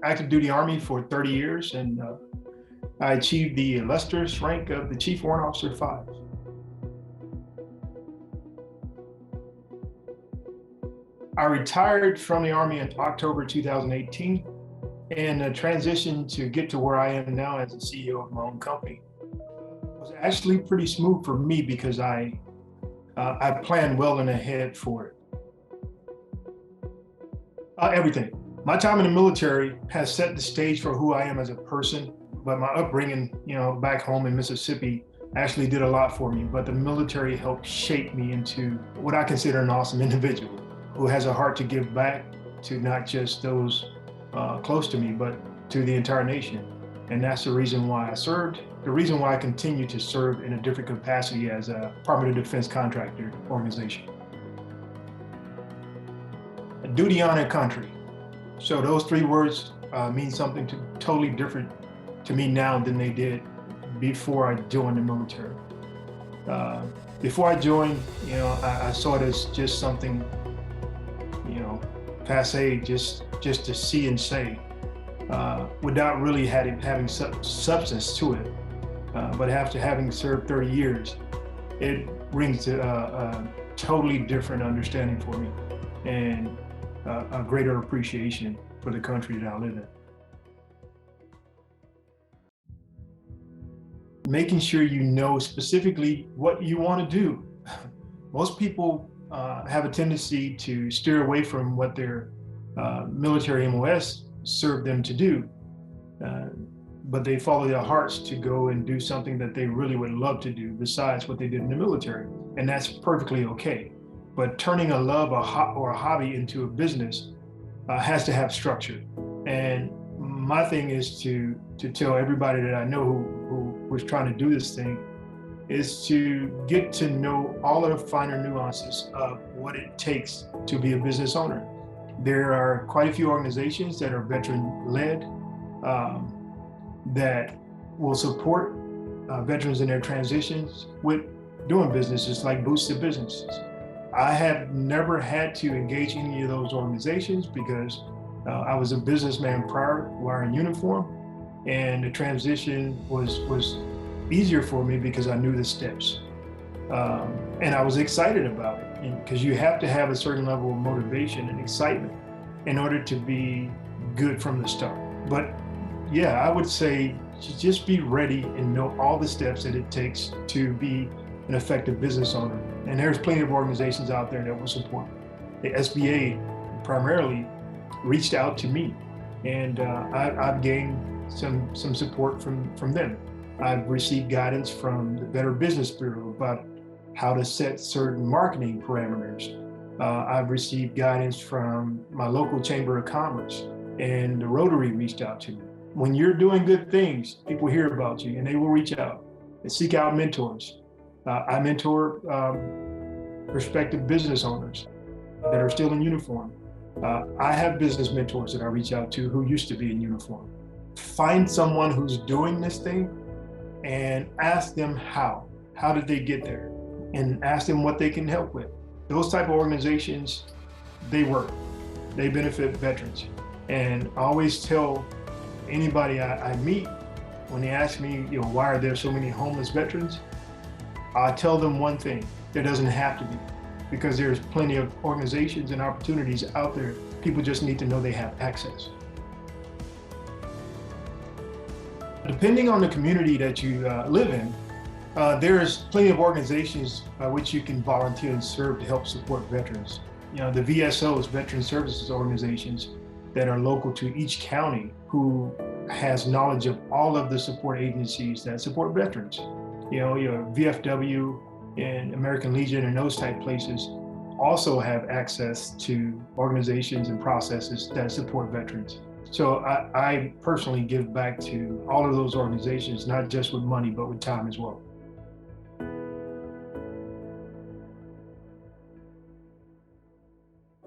active duty Army for 30 years, and I achieved the illustrious rank of the Chief Warrant Officer 5. I retired from the Army in October 2018 and transitioned to get to where I am now as the CEO of my own company. It was actually pretty smooth for me because I planned well in ahead for it. Everything. My time in the military has set the stage for who I am as a person, but my upbringing, back home in Mississippi actually did a lot for me. But the military helped shape me into what I consider an awesome individual who has a heart to give back to not just those close to me, but to the entire nation. And that's the reason why I served, the reason why I continue to serve in a different capacity as a Department of Defense contractor organization. Duty, honor, and country. So those three words mean something totally different to me now than they did before I joined the military. Before I joined, I saw it as just something, passe, just to see and say, without really having substance to it. But after having served 30 years, it brings a totally different understanding for me and a greater appreciation for the country that I live in. Making sure you know specifically what you want to do. Most people have a tendency to steer away from what their military MOS served them to do, but they follow their hearts to go and do something that they really would love to do besides what they did in the military, and that's perfectly okay. But turning a love or a hobby into a business has to have structure. And my thing is to tell everybody that I know who was trying to do this thing is to get to know all of the finer nuances of what it takes to be a business owner. There are quite a few organizations that are veteran-led that will support veterans in their transitions with doing businesses like boosted businesses. I have never had to engage any of those organizations because I was a businessman prior, wearing uniform, and the transition was easier for me because I knew the steps. And I was excited about it because you have to have a certain level of motivation and excitement in order to be good from the start. But yeah, I would say just be ready and know all the steps that it takes to be an effective business owner. And there's plenty of organizations out there that will support. The SBA primarily reached out to me, and I've gained some support from them. I've received guidance from the Better Business Bureau about how to set certain marketing parameters. I've received guidance from my local Chamber of Commerce, and the Rotary reached out to me. When you're doing good things, people hear about you and they will reach out and seek out mentors. I mentor prospective business owners that are still in uniform. I have business mentors that I reach out to who used to be in uniform. Find someone who's doing this thing and ask them how did they get there, and ask them what they can help with. Those type of organizations, they work, they benefit veterans. And I always tell anybody I meet, when they ask me, why are there so many homeless veterans? I tell them one thing: there doesn't have to be, because there's plenty of organizations and opportunities out there. People just need to know they have access. Depending on the community that you live in, there's plenty of organizations by which you can volunteer and serve to help support veterans. The VSOs, Veteran Services Organizations, that are local to each county, who has knowledge of all of the support agencies that support veterans. Your VFW and American Legion and those type places also have access to organizations and processes that support veterans. So I personally give back to all of those organizations, not just with money, but with time as well.